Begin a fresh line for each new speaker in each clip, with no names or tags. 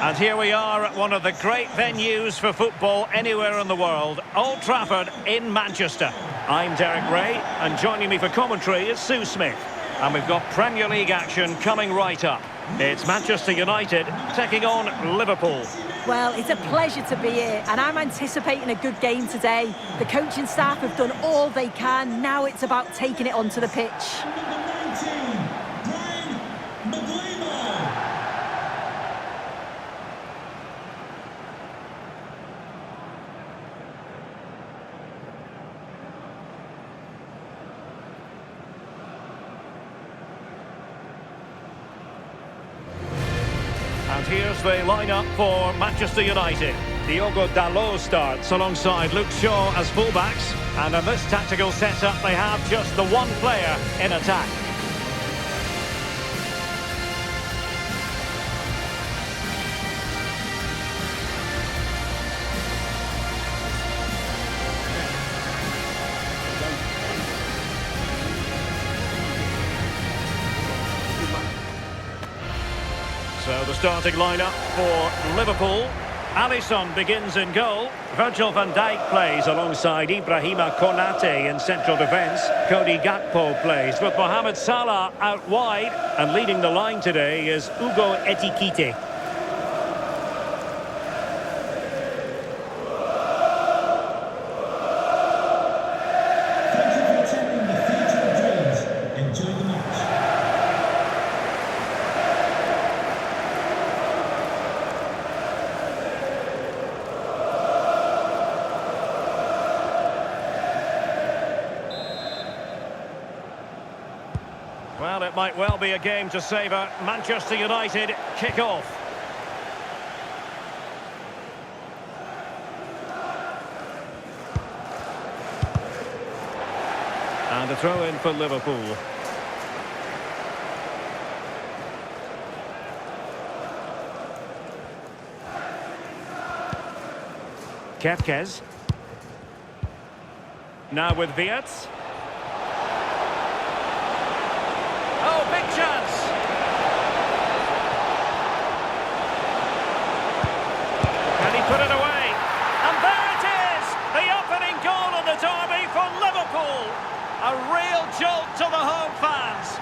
And here we are at one of the great venues for football anywhere in the world, Old Trafford in Manchester. I'm Derek Ray, and joining me for commentary is Sue Smith. And we've got Premier League action coming right up. It's Manchester United taking on Liverpool.
Well, it's a pleasure to be here, and I'm anticipating a good game today. The coaching staff have done all they can. Now it's about taking it onto the pitch.
And here's the lineup for Manchester United. Diogo Dalot starts alongside Luke Shaw as fullbacks. And in this tactical setup, they have just the one player in attack. So the starting lineup for Liverpool. Alisson begins in goal. Virgil van Dijk plays alongside Ibrahima Konate in central defence. Cody Gakpo plays with Mohamed Salah out wide. And leading the line today is Hugo Ekitike. Well, it might well be a game to savour. Manchester United kick off. And a throw in for Liverpool. Kepkes. Now with Viets. Oh, big chance! Can he put it away? And there it is! The opening goal of the derby for Liverpool! A real jolt to the home fans!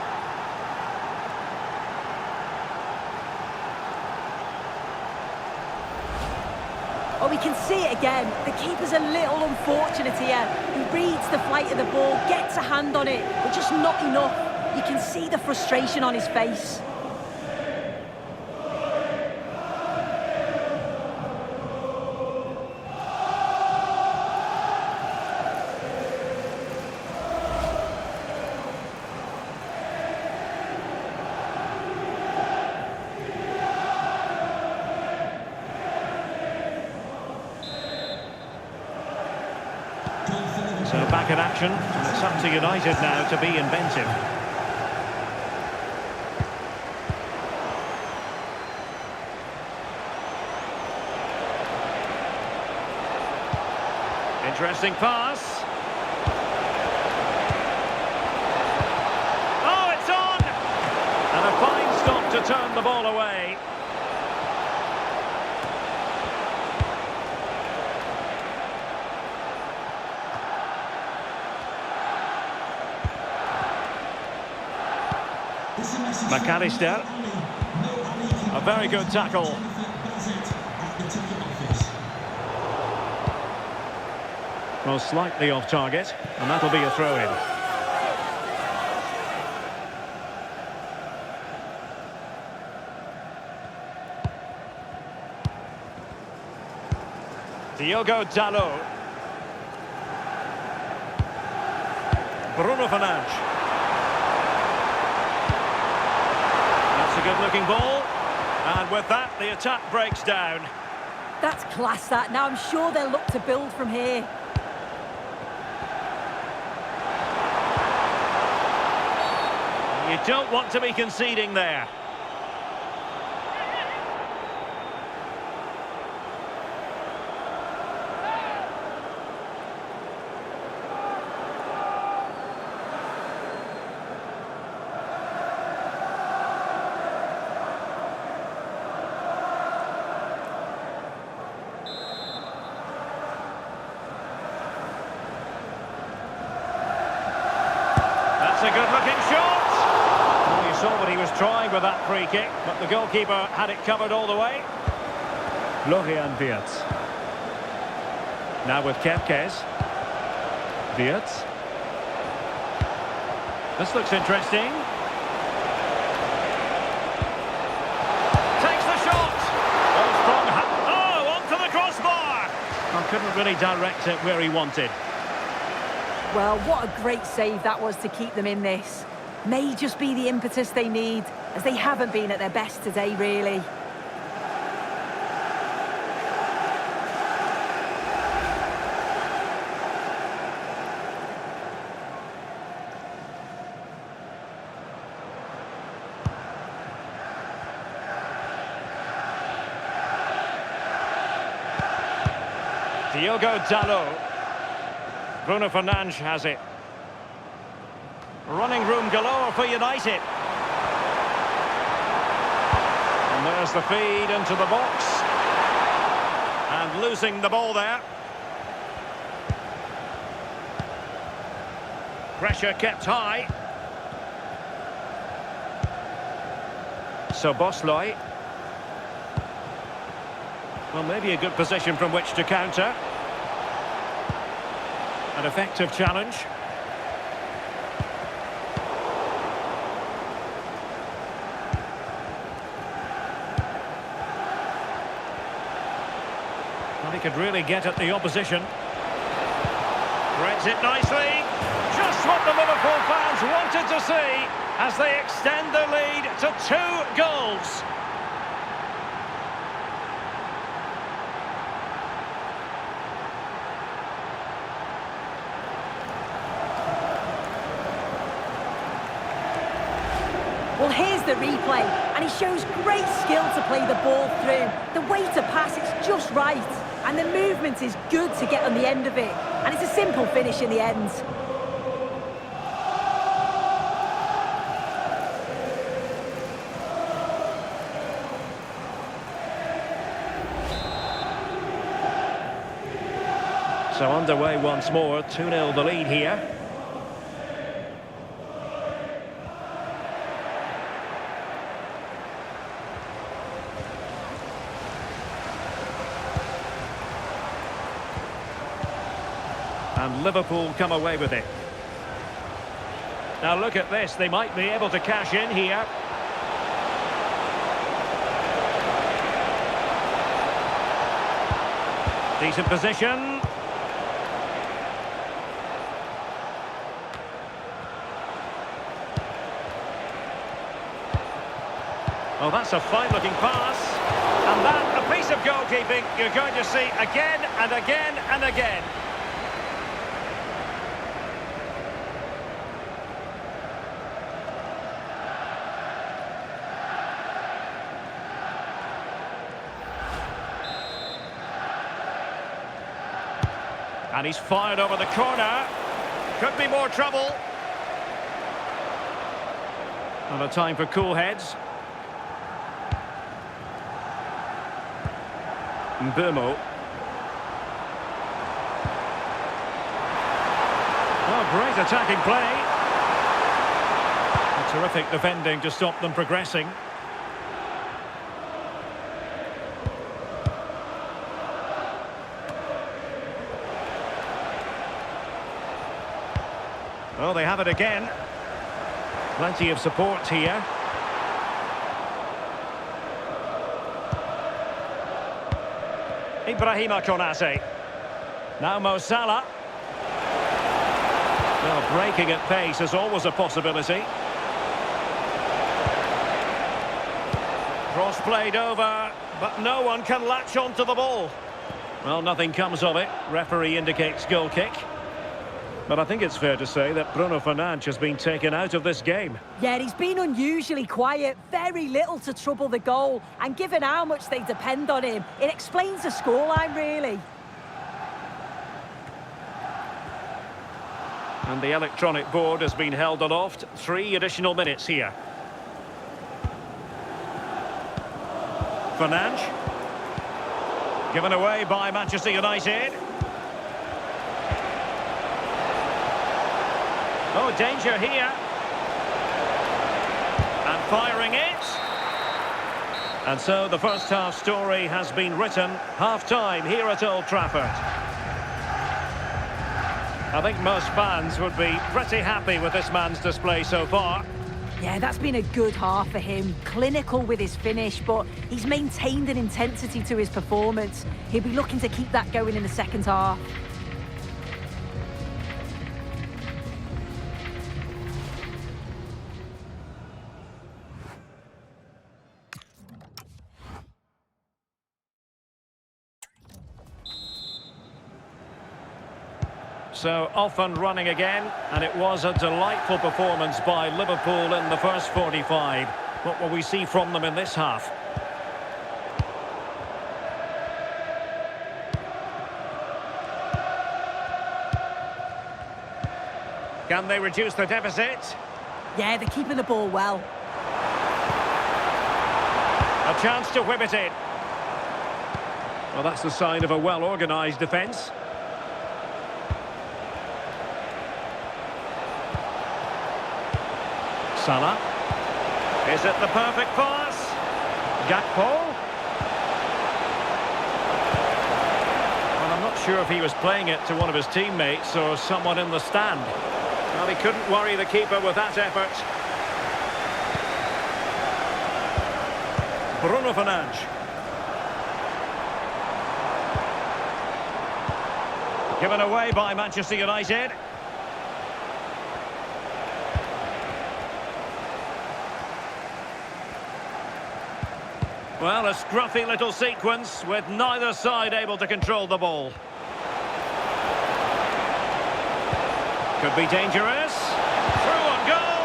Oh, we can see it again. The keeper's a little unfortunate here. He reads the flight of the ball, gets a hand on it, but just not enough. You can see the frustration on his face.
So back in action, and it's up to United now to be inventive. Interesting pass. Oh, it's on! And a fine stop to turn the ball away. McAllister. A very good tackle. Well, slightly off target, and that'll be a throw-in. Diogo Dalot. Bruno Fernandes. That's a good-looking ball. And with that, the attack breaks down.
That's class, that. Now I'm sure they'll look to build from here.
You don't want to be conceding there. a good-looking shot. Well, you saw what he was trying with that free kick, but the goalkeeper had it covered all the way. Florian Wirtz. Now with Kepkes. Wirtz. This looks interesting. Takes the shot. Oh, strong. Oh, onto the crossbar. I couldn't really direct it where he wanted.
Well, what a great save that was to keep them in this. May just be the impetus they need, as they haven't been at their best today, really.
Diogo Dalot. Bruno Fernandes has it. Running room galore for United. And there's the feed into the box. And losing the ball there. Pressure kept high. So Bosley. Well, maybe a good position from which to counter. An effective challenge. Well, he could really get at the opposition. Threads it nicely. Just what the Liverpool fans wanted to see as they extend their lead to 2 goals.
Well, here's the replay, and he shows great skill to play the ball through. The way to pass, it's just right. And the movement is good to get on the end of it. And it's a simple finish in the end.
So underway once more, 2-0 the lead here. And Liverpool come away with it. Now look at this, they might be able to cash in here. Decent position. Oh, that's a fine-looking pass. And that, a piece of goalkeeping you're going to see again and again and again. And he's fired over the corner. Could be more trouble. And a time for cool heads. Mbeumo. Oh, great attacking play. A terrific defending to stop them progressing. Well, they have it again. Plenty of support here. Ibrahima Konate. Now Mo Salah. Well, breaking at pace is always a possibility. Cross played over, but no one can latch onto the ball. Well, nothing comes of it. Referee indicates goal kick. But I think it's fair to say that Bruno Fernandes has been taken out of this game.
Yeah, he's been unusually quiet, very little to trouble the goal. And given how much they depend on him, it explains the scoreline, really.
And the electronic board has been held aloft. 3 additional minutes here. Fernandes. Given away by Manchester United. Oh, danger here. firing it. And so the first half story has been written. Half-time here at Old Trafford. I think most fans would be pretty happy with this man's display so far.
Yeah, that's been a good half for him. Clinical with his finish, but he's maintained an intensity to his performance. He'll be looking to keep that going in the second half.
So off and running again, and it was a delightful performance by Liverpool in the first 45. What will we see from them in this half? Can they reduce the deficit?
Yeah, they're keeping the ball well.
A chance to whip it in. Well, that's the sign of a well-organised defence. Salah. Is it the perfect pass? Gakpo. Well, I'm not sure if he was playing it to one of his teammates or someone in the stand. Well, he couldn't worry the keeper with that effort. Bruno Fernandes. Given away by Manchester United. Well, a scruffy little sequence with neither side able to control the ball. Could be dangerous. Through on goal.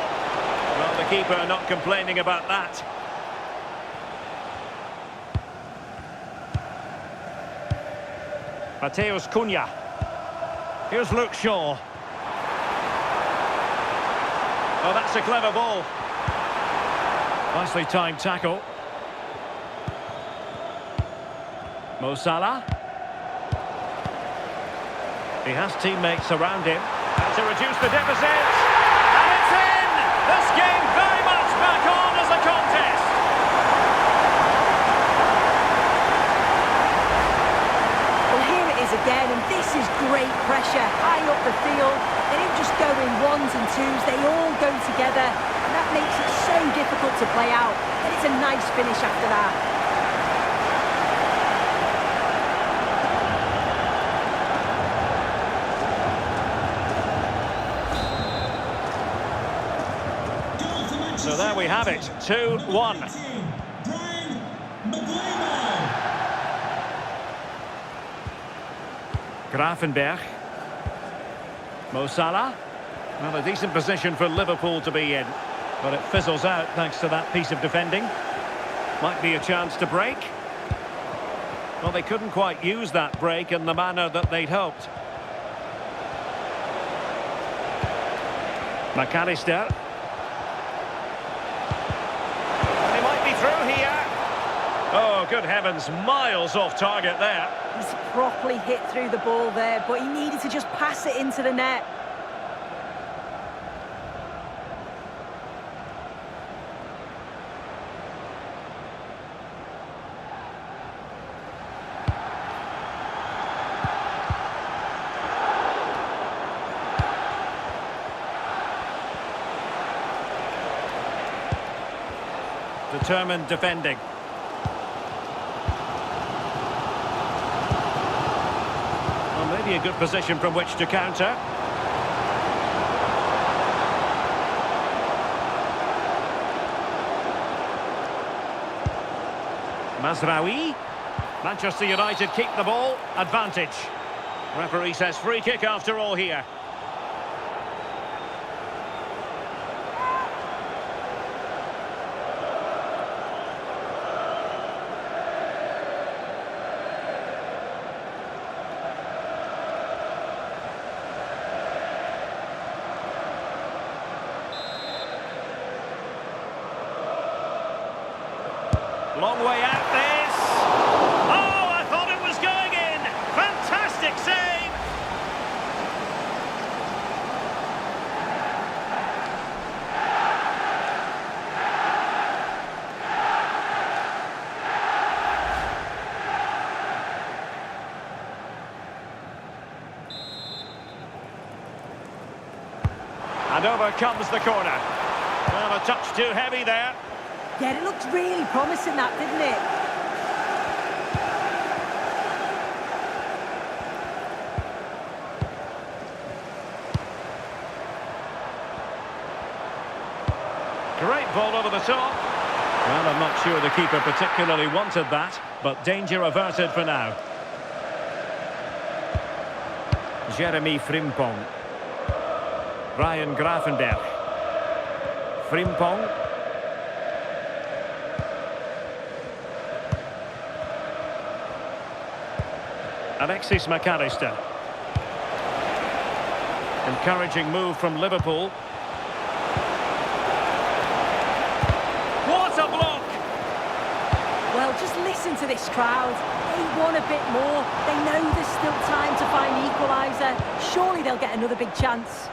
Well, the keeper not complaining about that. Mateus Cunha. Here's Luke Shaw. Oh, that's a clever ball. Nicely timed tackle. Mo Salah. He has teammates around him. And to reduce the deficit. And it's in! This game very much back on as a contest.
Well, here it is again, and this is great pressure. High up the field. They don't just go in ones and twos, they all go together. And that makes it so difficult to play out. And it's a nice finish after that.
So there we have it, 2-1. Grafenberg. Mo Salah. Well, a decent position for Liverpool to be in. But it fizzles out thanks to that piece of defending. Might be a chance to break. Well, they couldn't quite use that break in the manner that they'd hoped. McAllister. Through here. Oh, good heavens, miles off target there.
He's properly hit through the ball there, but he needed to just pass it into the net.
Determined defending. Well, maybe a good position from which to counter. Mazraoui. Manchester United keep the ball. Advantage. Referee says free kick after all here. Long way out this. Oh, I thought it was going in. Fantastic save. And over comes the corner. Well, a touch too heavy there.
Yeah, it looked really promising, that, didn't it?
Great ball over the top. Well, I'm not sure the keeper particularly wanted that, but danger averted for now. Jeremy Frimpong. Ryan Gravenberch. Frimpong. Alexis McAllister. Encouraging move from Liverpool. What a block!
Well, just listen to this crowd. They want a bit more. They know there's still time to find the equaliser. Surely they'll get another big chance.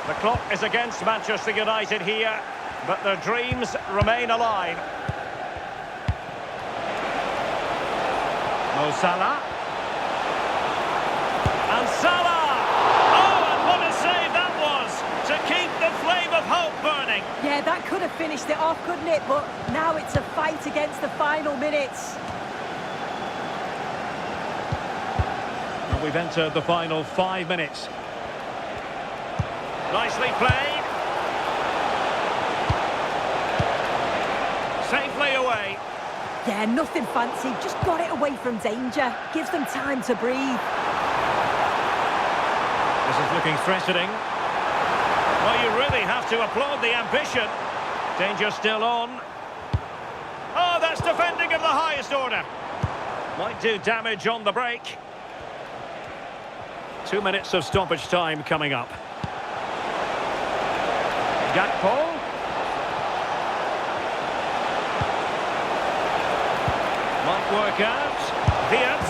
The clock is against Manchester United here, but their dreams remain alive. Mo Salah. And Salah! Oh, and what a save that was to keep the flame of hope burning.
Yeah, that could have finished it off, couldn't it? But now it's a fight against the final minutes.
And we've entered the final 5 minutes. Nicely played. Safely away.
Yeah, nothing fancy. Just got it away from danger. Gives them time to breathe.
This is looking threatening. Well, you really have to applaud the ambition. Danger still on. Oh, that's defending of the highest order. Might do damage on the break. 2 minutes of stoppage time coming up. Gakpo. Might work out. Diaz.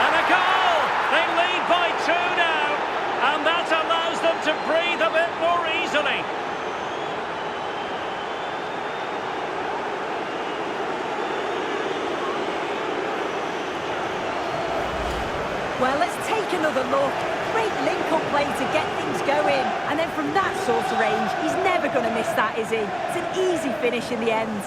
And a goal! They lead by 2 now. And that allows them to breathe a bit more easily.
Well, let's take another look. Great link-up play to get things going. And then from that sort of range, he's never going to miss that, is he? It's an easy finish in the end.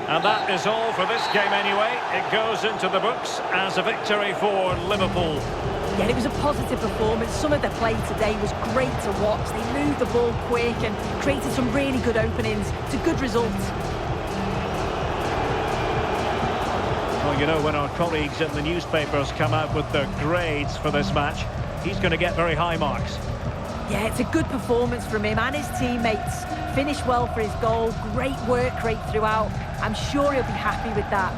And that is all for this game anyway. It goes into the books as a victory for Liverpool.
Yeah, it was a positive performance. Some of the play today was great to watch. They moved the ball quick and created some really good openings. It's a good result.
Well, you know, when our colleagues in the newspapers come out with their grades for this match, he's going to get very high marks.
Yeah, it's a good performance from him and his teammates. Finished well for his goal. Great work rate throughout. I'm sure he'll be happy with that.